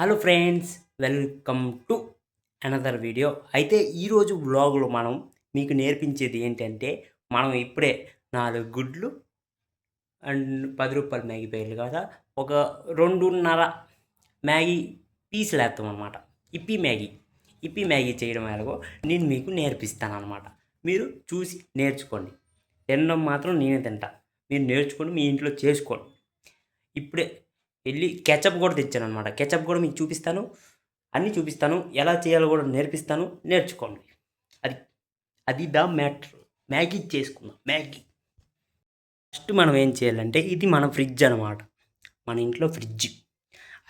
Hello friends, welcome to another video. అయితే ఈరోజు వ్లాగ్లో మనం మీకు నేర్పించేది ఏంటంటే, మనం ఇప్పుడే 4 గుడ్లు అండ్ రూ. 10 మ్యాగీ ప్యాకెట్లు కదా, ఒక 2.5 మ్యాగీ పీసులు వేస్తాం అనమాట. ఇప్పి మ్యాగీ చేయడం ఎలాగో నేను మీకు నేర్పిస్తాను అనమాట. మీరు చూసి నేర్చుకోండి. తినడం మాత్రం నేనే తింటా. మీరు నేర్చుకొని మీ ఇంట్లో చేసుకోండి. ఇప్పుడే వెళ్ళి కెచప్ కూడా తెచ్చాను అనమాట. కెచప్ కూడా మీకు చూపిస్తాను, అన్నీ చూపిస్తాను, ఎలా చేయాలో కూడా నేర్పిస్తాను. నేర్చుకోండి. అది అది ద మ్యాటర్. మ్యాగీ చేసుకుందాం. ఫస్ట్ మనం ఏం చేయాలంటే, ఇది మన ఫ్రిడ్జ్ అనమాట. మన ఇంట్లో ఫ్రిడ్జ్.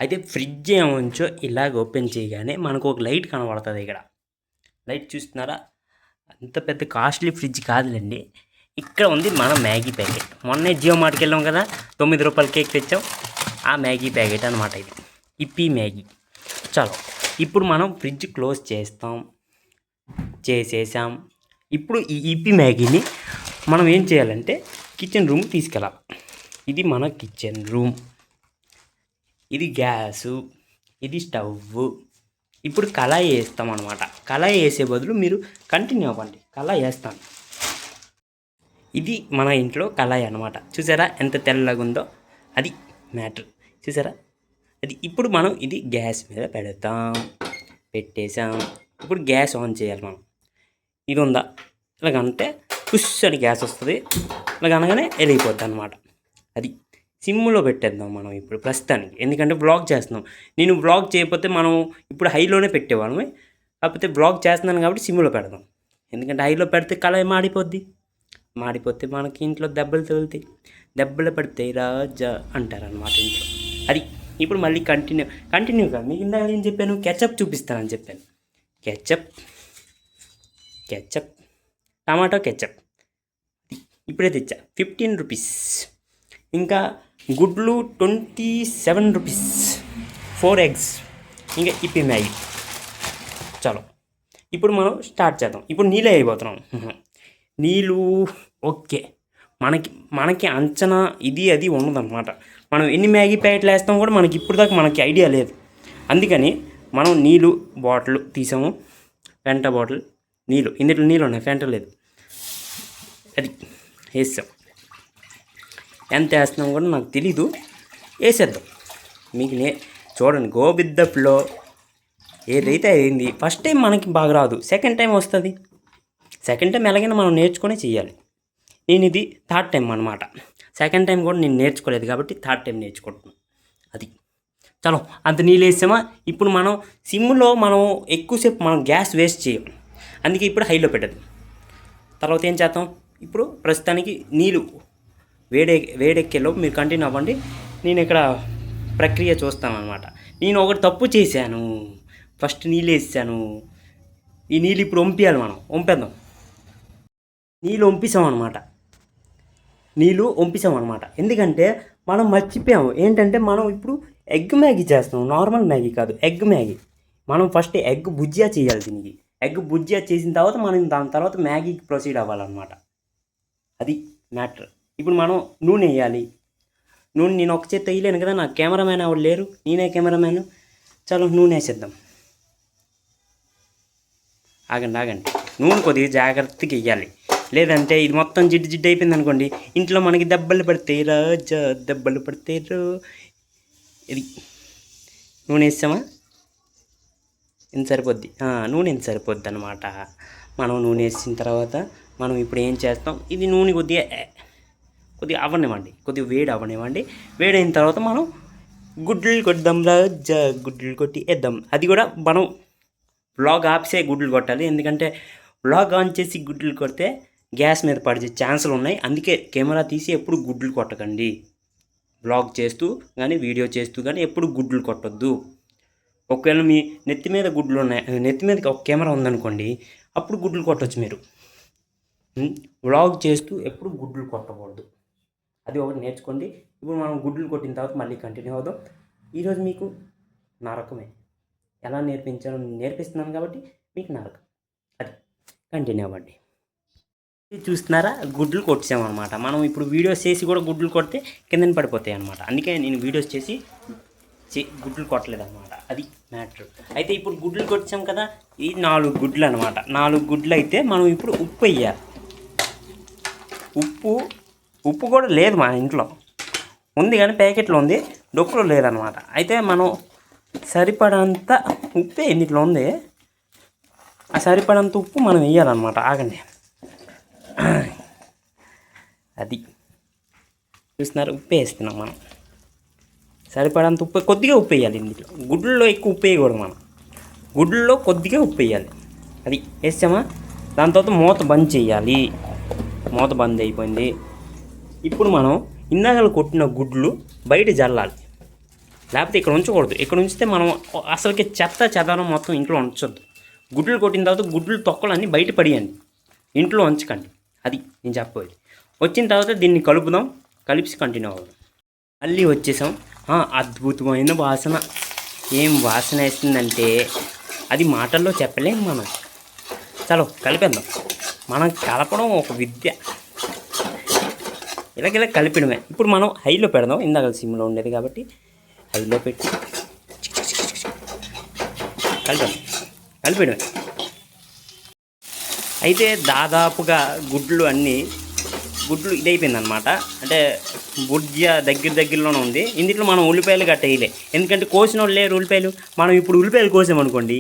అయితే ఫ్రిడ్జ్ ఏమొంచో ఇలాగ ఓపెన్ చేయగానే మనకు ఒక లైట్ కనబడుతుంది. ఇక్కడ లైట్ చూస్తున్నారా? అంత పెద్ద కాస్ట్లీ ఫ్రిడ్జ్ కాదులేండి. ఇక్కడ ఉంది మన మ్యాగీ ప్యాకెట్. మొన్నే జియో మార్ట్కి వెళ్ళాం కదా, ₹9 కేక్ తెచ్చాం. ఆ మ్యాగీ ప్యాకెట్ అనమాట ఇది. ఇప్పి మ్యాగీ. చలో, ఇప్పుడు మనం ఫ్రిడ్జ్ క్లోజ్ చేసేసాం. ఇప్పుడు ఈ ఇప్పి మ్యాగీని మనం ఏం చేయాలంటే కిచెన్ రూమ్ తీసుకెళ్ళాలి. ఇది మన కిచెన్ రూమ్. ఇది గ్యాసు, ఇది స్టవ్. ఇప్పుడు కళాయి వేస్తాం అనమాట. కళాయి వేసే బదులు మీరు కంటిన్యూ అవ్వండి. కళాయి వేస్తాను. ఇది మన ఇంట్లో కళాయి అనమాట. చూసారా ఎంత తెల్లగా ఉందో? అది మ్యాటర్. చూసారా? అది ఇప్పుడు మనం ఇది గ్యాస్ మీద పెట్టేసాం. ఇప్పుడు గ్యాస్ ఆన్ చేయాలి మనం. ఇది ఉందా? ఇలాగంటే పుష్ అని గ్యాస్ వస్తుంది. ఇలాగ అనగానే వెళ్ళిపోద్ది అనమాట. అది సిమ్లో పెట్టేద్దాం మనం ఇప్పుడు ప్రస్తుతానికి. ఎందుకంటే బ్లాగ్ చేస్తున్నాం. నేను బ్లాగ్ చేయకపోతే మనం ఇప్పుడు హైలోనే పెట్టేవాళ్ళమే. కాకపోతే బ్లాగ్ చేస్తున్నాను కాబట్టి సిమ్లో పెడదాం. ఎందుకంటే హైలో పెడితే కళాయి మాడిపోతే మనకి ఇంట్లో దెబ్బలు తగులుతాయి. దెబ్బలు పడితే రాజా అంటారనమాట ఇంట్లో. అది ఇప్పుడు మళ్ళీ కంటిన్యూ కాదు. మీకు ఇందాక ఏం చెప్పాను? కెచప్ చూపిస్తానని చెప్పాను. కెచప్ టమాటో కెచప్ ఇప్పుడే తెచ్చా. ₹15. ఇంకా గుడ్లు ₹27. 4 eggs. ఇంకా ఇప్పి మ్యాగీ. చలో, ఇప్పుడు మనం స్టార్ట్ చేద్దాం. ఇప్పుడు నీళ్ళే అయిపోతున్నాం. నీళ్ళు ఓకే. మనకి అంచనా ఇది అది ఉండదన్నమాట. మనం ఎన్ని మ్యాగీ ప్యాకెట్లు వేస్తాం కూడా మనకి ఇప్పుడు దాకా మనకి ఐడియా లేదు. అందుకని మనం నీళ్ళు బాటిల్ తీసాము. ఫెంటా బాటిల్ నీళ్ళు. ఇందులో నీళ్ళు ఉన్నాయి, ఫెంటా లేదు. అది వేసాం. ఎంత వేస్తున్నాం కూడా నాకు తెలీదు. వేసేద్దాం. మీకు చూడండి, గో విత్ ద ఫ్లో. ఏదైతే అయింది. ఫస్ట్ టైం మనకి బాగా రాదు, సెకండ్ టైం వస్తుంది. సెకండ్ టైం ఎలాగైనా మనం నేర్చుకొని చేయాలి. నేను ఇది థర్డ్ టైం అనమాట. సెకండ్ టైం కూడా నేను నేర్చుకోలేదు కాబట్టి థర్డ్ టైం నేర్చుకుంటున్నాను. అది చలో, అంత నీళ్ళు వేసామా? ఇప్పుడు మనం సిమ్లో ఎక్కువసేపు మనం గ్యాస్ వేస్ట్ చేయం. అందుకే ఇప్పుడు హైలో పెట్టదు. తర్వాత ఏం చేద్దాం? ఇప్పుడు ప్రస్తుతానికి నీళ్ళు వేడెక్కేలోపు మీరు కంటిన్యూ అవ్వండి. నేను ఇక్కడ ప్రక్రియ చూస్తాను అనమాట. నేను ఒకటి తప్పు చేశాను. ఫస్ట్ నీళ్ళు వేసాను. ఈ నీళ్ళు ఇప్పుడు వంపేద్దాం. నీళ్ళు వంపేసాం అనమాట. ఎందుకంటే మనం మర్చిపోయాము. ఏంటంటే మనం ఇప్పుడు ఎగ్ మ్యాగీ చేస్తున్నాం. నార్మల్ మ్యాగీ కాదు, ఎగ్ మ్యాగీ. మనం ఫస్ట్ ఎగ్ బుజ్జియా చేయాలి. దీనికి ఎగ్ బుజ్జియా చేసిన తర్వాత మనం దాని తర్వాత మ్యాగీకి ప్రొసీడ్ అవ్వాలన్నమాట. అది మ్యాటర్. ఇప్పుడు మనం నూనె వేయాలి. నూనె నేను ఒక చేత్తో వేయలేను కదా, నాకు కెమెరామ్యాన్ ఎవరు లేరు, నేనే కెమెరామ్యాన్. చలో, నూనె వేసేద్దాం. ఆగండి. నూనె కొద్దిగా జాగ్రత్తగా వేయాలి. లేదంటే ఇది మొత్తం జిడ్డు అయిపోయింది అనుకోండి, ఇంట్లో మనకి దెబ్బలు పడతాయి రాజా. ఇది నూనె వేసామా? ఎంత సరిపోద్ది? నూనె ఎంత సరిపోద్ది అనమాట. మనం నూనె వేసిన తర్వాత మనం ఇప్పుడు ఏం చేస్తాం? ఇది నూనె కొద్దిగా అవ్వనివ్వండి, కొద్దిగా వేడి అవ్వనివ్వండి. వేడైన తర్వాత మనం గుడ్లు కొద్దాం రాజా. గుడ్లు కొట్టి వేద్దాం. అది కూడా మనం బ్లాగ్ ఆపిసే గుడ్లు కొట్టాలి. ఎందుకంటే బ్లాగ్ ఆన్ చేసి గుడ్లు కొడితే గ్యాస్ మీద పడే ఛాన్సులు ఉన్నాయి. అందుకే కెమెరా తీసి ఎప్పుడు గుడ్లు కొట్టకండి. బ్లాగ్ చేస్తూ కానీ వీడియో చేస్తూ కానీ ఎప్పుడు గుడ్లు కొట్టొద్దు. ఒకవేళ మీ నెత్తి మీద గుడ్లు ఉన్నాయి, నెత్తి మీద ఒక కెమెరా ఉందనుకోండి, అప్పుడు గుడ్లు కొట్టవచ్చు మీరు. వ్లాగ్ చేస్తూ ఎప్పుడు గుడ్లు కొట్టకూడదు. అది ఒకటి నేర్చుకోండి. ఇప్పుడు మనం గుడ్లు కొట్టిన తర్వాత మళ్ళీ కంటిన్యూ అవుదాం. ఈరోజు మీకు నరకమే. ఎలా నేర్పించాలో నేర్పిస్తున్నాను కాబట్టి మీకు నరకం. అది కంటిన్యూ అవ్వండి. చూస్తున్నారా? గుడ్లు కొట్టామన్నమాట. మనం ఇప్పుడు వీడియోస్ చేసి కూడా గుడ్లు కొడితే కిందన పడిపోతాయి అనమాట. అందుకే నేను వీడియోస్ చేసి గుడ్లు కొట్టలేదు అనమాట. అది మ్యాటర్. అయితే ఇప్పుడు గుడ్లు కొట్టాం కదా, ఈ 4 గుడ్లు అనమాట. 4 గుడ్లు అయితే మనం ఇప్పుడు ఉప్పు వేయాలి. ఉప్పు కూడా లేదు మా ఇంట్లో, ఉంది కానీ ప్యాకెట్లో ఉంది, డొక్కులో లేదనమాట. అయితే మనం సరిపడంత ఉప్పే ఇందులో ఉంది, ఆ సరిపడంత ఉప్పు మనం వేయాలన్నమాట. ఆగండి, అది చూస్తున్నారు, ఉప్పు వేస్తున్నాం మనం. సరిపడంత ఉప్పు, కొద్దిగా ఉప్పు వేయాలి ఇందులో. గుడ్లలో ఎక్కువ ఉప్పు వేయకూడదు మనం, గుడ్లలో కొద్దిగా ఉప్పు వేయాలి. అది వేసామా, దాని తర్వాత మూత బంద్ చేయాలి. మూత బంద్ అయిపోయింది. ఇప్పుడు మనం ఇందాకలు కొట్టిన గుడ్లు బయట జల్లాలి, లేకపోతే ఇక్కడ ఉంచకూడదు. ఇక్కడ ఉంచితే మనం అసలుకి చెదారం మొత్తం ఇంట్లో ఉంచొద్దు. గుడ్లు కొట్టిన తర్వాత గుడ్లు తొక్కలు అన్నీ బయట పడియండి, ఇంట్లో ఉంచకండి. అది నేను చెప్పబోయేది. వచ్చిన తర్వాత దీన్ని కలుపుదాం, కలిపి కంటిన్యూ అవ్వదాం. మళ్ళీ వచ్చేసాం. అద్భుతమైన వాసన. ఏం వాసన వేస్తుందంటే అది మాటల్లో చెప్పలేం మనం. చలో కలిపేద్దాం. మనం కలపడం ఒక విద్య, ఇలాగ కలిపడమే. ఇప్పుడు మనం హైలో పెడదాం, ఇందాక సిమ్లో ఉండేది కాబట్టి హైలో పెట్టి కలిపడమే. అయితే దాదాపుగా గుడ్లు ఇదైపోయింది అనమాట. అంటే బుర్జ దగ్గరలోనే ఉంది. ఇందులో మనం ఉల్లిపాయలు గట్ట వేయలే, ఎందుకంటే కోసిన వాళ్ళు లేరు ఉల్లిపాయలు. మనం ఇప్పుడు ఉల్లిపాయలు కోసామనుకోండి,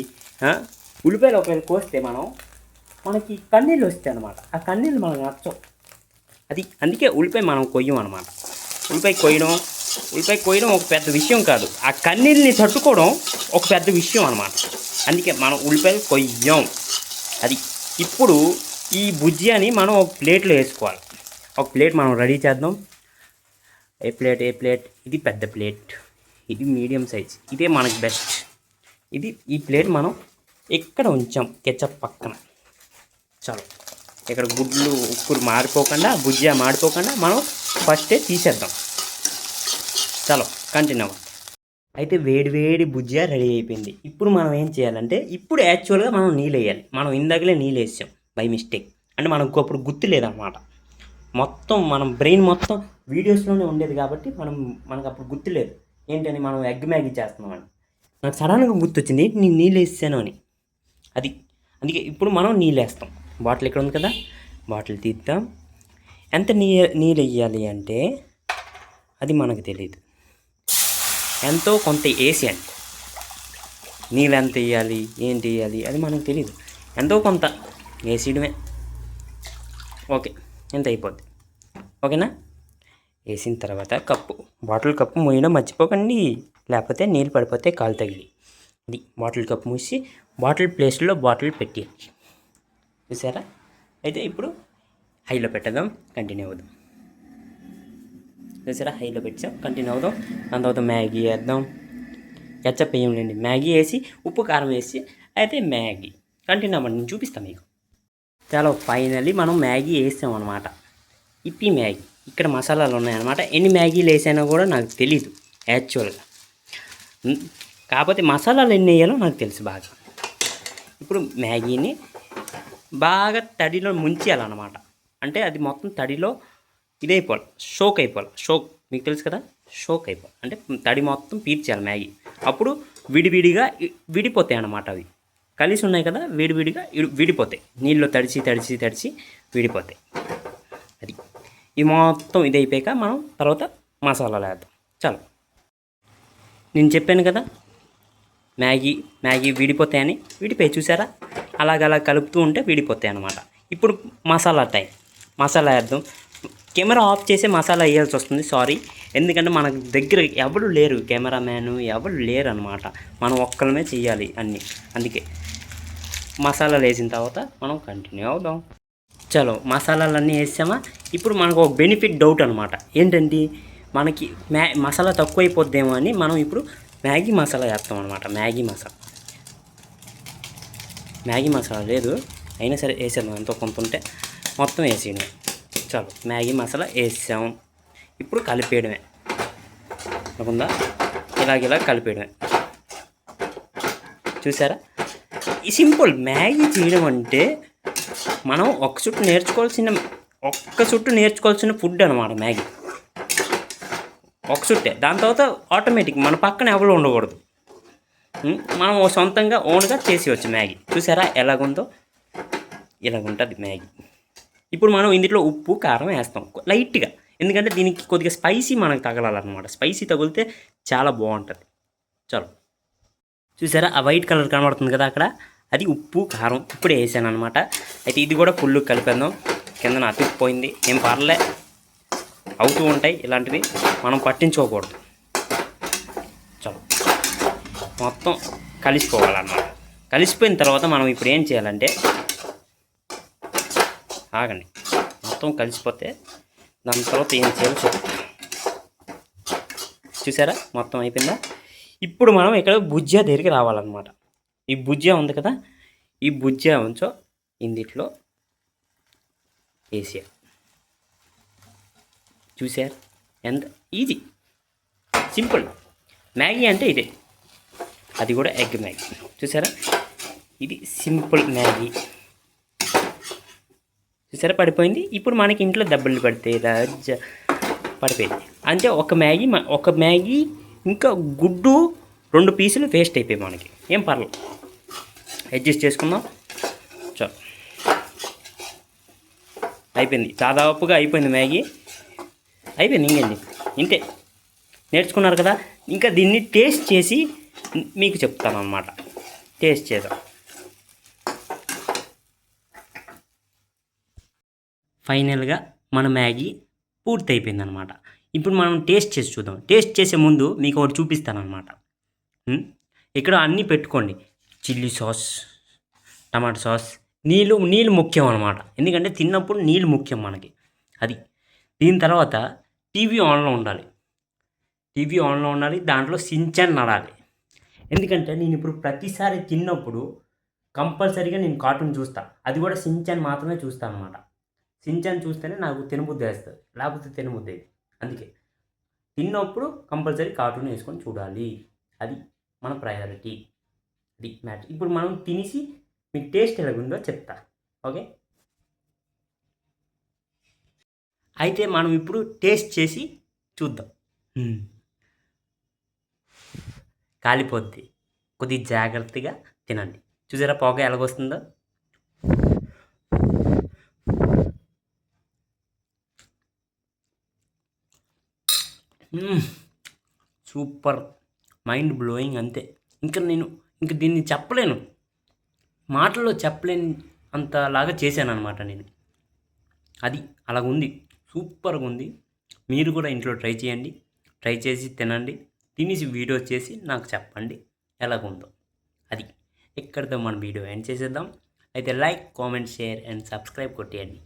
ఉల్లిపాయలు ఒకవేళ కోస్తే మనకి కన్నీళ్ళు వస్తాయి అనమాట. ఆ కన్నీళ్ళు మనకు నచ్చవు. అది అందుకే ఉల్లిపాయ మనం కొయ్యం అనమాట. ఉల్లిపాయ కొయ్యడం ఒక పెద్ద విషయం కాదు, ఆ కన్నీళ్ళని తట్టుకోవడం ఒక పెద్ద విషయం అనమాట. అందుకే మనం ఉల్లిపాయలు కొయ్యం. అది ఇప్పుడు ఈ బుజ్జియాని మనం ఒక ప్లేట్లో వేసుకోవాలి. ఒక ప్లేట్ మనం రెడీ చేద్దాం. ఏ ప్లేట్ ఇది పెద్ద ప్లేట్, ఇది మీడియం సైజ్, ఇదే మనకి బెస్ట్. ఈ ప్లేట్ మనం ఎక్కడ ఉంచాం కెచప్ పక్కన. చాలు, ఇక్కడ గుడ్లు ఉప్పు మాడిపోకుండా, బుజ్జియా మాడిపోకుండా మనం ఫస్టే తీసేద్దాం. చలో కంటిన్యూ. అయితే వేడి బుజ్జియా రెడీ అయిపోయింది. ఇప్పుడు మనం ఏం చేయాలంటే, ఇప్పుడు యాక్చువల్గా మనం నీళ్ళు వేయాలి. మనం ఇందాకలే నీళ్ళు వేసాం బై మిస్టేక్. అంటే మనకు అప్పుడు గుర్తు లేదనమాట. మొత్తం మనం బ్రెయిన్ మొత్తం వీడియోస్లోనే ఉండేది కాబట్టి మనకు అప్పుడు గుర్తులేదు ఏంటని మనం ఎగ్ మ్యాగీ చేస్తున్నామని. నాకు సడన్గా గుర్తొచ్చింది, నేను నీళ్ళు వేసాను అని. అందుకే ఇప్పుడు మనం నీళ్ళు వేస్తాం. బాటిల్ ఇక్కడ ఉంది కదా, బాటిల్ తీద్దాం. ఎంత నీళ్ళు వేయాలి అంటే అది మనకు తెలియదు. ఎంతో కొంత వేసేయండి. నీళ్ళు ఎంత వేయాలి, ఏంటి వేయాలి అది మనకు తెలియదు. ఎంతో కొంత వేసేయడమే. ఓకే, ఎంత అయిపోద్ది. ఓకేనా? వేసిన తర్వాత బాటిల్ కప్పు మూయడం మర్చిపోకండి, లేకపోతే నీళ్ళు పడిపోతే కాలు తగిలి. ఇది బాటిల్ కప్పు మూసి బాటిల్ ప్లేస్లో బాటిల్ పెట్టేయండి. చూసారా? అయితే ఇప్పుడు హైలో పెట్టేద్దాం, కంటిన్యూ అవుదాం. చూసారా? హైలో పెట్టాం, కంటిన్యూ అవుదాం. దాని తర్వాత మ్యాగీ వేద్దాం. కెచప్ వేయండి, మ్యాగీ వేసి ఉప్పు కారం వేసి అయితే మ్యాగీ కంటిన్యూ అవ్వండి. నేను చూపిస్తాను మీకు. చాలా ఫైనల్లీ మనం మ్యాగీ వేసాం అనమాట. ఇప్పి మ్యాగీ. ఇక్కడ మసాలాలు ఉన్నాయన్నమాట. ఎన్ని మ్యాగీలు వేసానో కూడా నాకు తెలీదు యాక్చువల్గా, కాకపోతే మసాలాలు ఎన్ని వేయాలో నాకు తెలుసు బాగా. ఇప్పుడు మ్యాగీని బాగా తడిలో ముంచేయాలన్నమాట. అంటే అది మొత్తం తడిలో ఇదైపోవాలి, షోక్ అయిపోవాలి. షోక్ మీకు తెలుసు కదా, షోక్ అయిపోవాలి అంటే తడి మొత్తం పీల్చేయాలి మ్యాగీ. అప్పుడు విడివిడిగా విడిపోతాయి అన్నమాట. అవి కలిసి ఉన్నాయి కదా, విడివిడిగా విడిపోతాయి. నీళ్ళు తడిచి విడిపోతాయి. అది ఇది మొత్తం ఇది అయిపోయాక మనం తర్వాత మసాలాలు వేద్దాం. చాలు, నేను చెప్పాను కదా మ్యాగీ విడిపోతాయని. విడిపోయి చూసారా? అలాగ కలుపుతూ ఉంటే విడిపోతాయి అన్నమాట. ఇప్పుడు మసాలా టైం. మసాలా వేద్దాం. కెమెరా ఆఫ్ చేసే మసాలా వేయాల్సి వస్తుంది, సారీ. ఎందుకంటే మనకు దగ్గర ఎవరు లేరు, కెమెరామ్యాను ఎవరు లేరు అనమాట. మనం ఒక్కలమే చేయాలి అన్నీ. అందుకే మసాలాలు వేసిన తర్వాత మనం కంటిన్యూ అవుదాం. చలో, మసాలాలన్నీ వేసామా? ఇప్పుడు మనకు ఒక బెనిఫిట్ డౌట్ అనమాట. ఏంటంటే మనకి మసాలా తక్కువ అయిపోద్దేమో అని మనం ఇప్పుడు మ్యాగీ మసాలా వేస్తాం అనమాట. మ్యాగీ మసాలా లేదు, అయినా సరే వేసాను. ఎంతో కొంత ఉంటే మొత్తం వేసేయడమే. చాలు, మ్యాగీ మసాలా వేసాం. ఇప్పుడు కలిపేయడమే. అనుకుందా, ఇలాగ కలిపేయడమే. చూసారా? ఈ సింపుల్ మ్యాగీ చేయడం అంటే మనం ఒక్క చుట్టూ నేర్చుకోవాల్సిన ఫుడ్ అనమాట మ్యాగీ. ఒక చుట్టే, దాని తర్వాత ఆటోమేటిక్ మన పక్కన ఎవరు ఉండకూడదు. మనం సొంతంగా ఓన్గా చేసేయచ్చు మ్యాగీ. చూసారా ఎలాగుందో, ఇలాగుంటుంది మ్యాగీ. ఇప్పుడు మనం ఇందులో ఉప్పు కారం వేస్తాం లైట్గా, ఎందుకంటే దీనికి కొద్దిగా స్పైసీ మనకు తగలాలన్నమాట. స్పైసీ తగిలితే చాలా బాగుంటుంది. చలో, చూసారా ఆ వైట్ కలర్ కనబడుతుంది కదా అక్కడ, అది ఉప్పు కారం ఇప్పుడే వేసాను అనమాట. అయితే ఇది కూడా ఫుల్ కలిపేద్దాం. కింద అతుక్కుపోయింది, ఏం పర్లే, అవుతూ ఉంటాయి ఇలాంటివి, మనం పట్టించుకోకూడదు. చలో, మొత్తం కలిసిపోవాలన్నమాట. కలిసిపోయిన తర్వాత మనం ఇప్పుడు ఏం చేయాలంటే, ఆగండి, మొత్తం కలిసిపోతే దాని తర్వాత ఏం చేయాలో చెప్తా. చూసారా మొత్తం అయిపోయిందా? ఇప్పుడు మనం ఇక్కడ భుజ్జా దగ్గరికి రావాలన్నమాట. ఈ భుజ్జా ఉంది కదా, ఈ భుజ్జా ఉంచో ఇందిట్లో వేసేయాలి. చూసారు ఎంత ఈజీ, సింపుల్. మ్యాగీ అంటే ఇదే, అది కూడా ఎగ్ మ్యాగీ. చూసారా, ఇది సింపుల్ మ్యాగీ. చూసారా పడిపోయింది. ఇప్పుడు మనకి ఇంట్లో దెబ్బలు పడితే పడిపోయింది అంటే ఒక మ్యాగీ ఇంకా గుడ్డు 2 పీసులు వేస్ట్ అయిపోయాయి మనకి. ఏం పర్లేదు, అడ్జస్ట్ చేసుకుందాం. చలో, అయిపోయింది, దాదాపుగా అయిపోయింది మ్యాగీ, అయిపోయింది. ఇంకేంటి, ఇంతే. నేర్చుకున్నారు కదా, ఇంకా దీన్ని టేస్ట్ చేసి మీకు చెప్తాను అన్నమాట. టేస్ట్ చేద్దాం. ఫైనల్గా మన మ్యాగీ పూర్తి అయిపోయింది అనమాట. ఇప్పుడు మనం టేస్ట్ చేసి చూద్దాం. టేస్ట్ చేసే ముందు మీకు ఒకటి చూపిస్తానమాట. ఇక్కడ అన్నీ పెట్టుకోండి, చిల్లీ సాస్, టమాటా సాస్, నీళ్ళు ముఖ్యం అనమాట. ఎందుకంటే తిన్నప్పుడు నీళ్ళు ముఖ్యం మనకి. అది దీని తర్వాత టీవీ ఆన్లో ఉండాలి. దాంట్లో సించాన్ నడాలి. ఎందుకంటే నేను ఇప్పుడు ప్రతిసారి తిన్నప్పుడు కంపల్సరీగా నేను కార్టూన్ చూస్తా. అది కూడా సించాన్ మాత్రమే చూస్తాను అనమాట. సించాన్ చూస్తేనే నాకు తినబుద్ధి వేస్తుంది, లేకపోతే తినబుద్ధి. అందుకే తిన్నప్పుడు కంపల్సరీ కార్టూన్ వేసుకొని చూడాలి. అది మన ప్రయారిటీ, అది మ్యాటర్. ఇప్పుడు మనం తినేసి మీకు టేస్ట్ ఎలాగుందో చెప్తా. ఓకే, అయితే మనం ఇప్పుడు టేస్ట్ చేసి చూద్దాం. కాలిపోద్ది, కొద్దిగా జాగ్రత్తగా తినండి. చూసారా పొగ ఎలాగొస్తుందో. సూపర్, మైండ్ బ్లోయింగ్ అంతే. ఇంక దీన్ని చెప్పలేను, మాటల్లో చెప్పలేని అంతలాగా చేశాను అనమాట నేను. అది అలాగుంది, సూపర్గా ఉంది. మీరు కూడా ఇంట్లో ట్రై చేయండి, ట్రై చేసి తినండి. తినేసి వీడియో చేసి నాకు చెప్పండి ఎలాగుందో. అది ఇక్కడితో మన వీడియో ఎండ్ చేసేద్దాం. అయితే like, comment, share and subscribe కొట్టేయండి.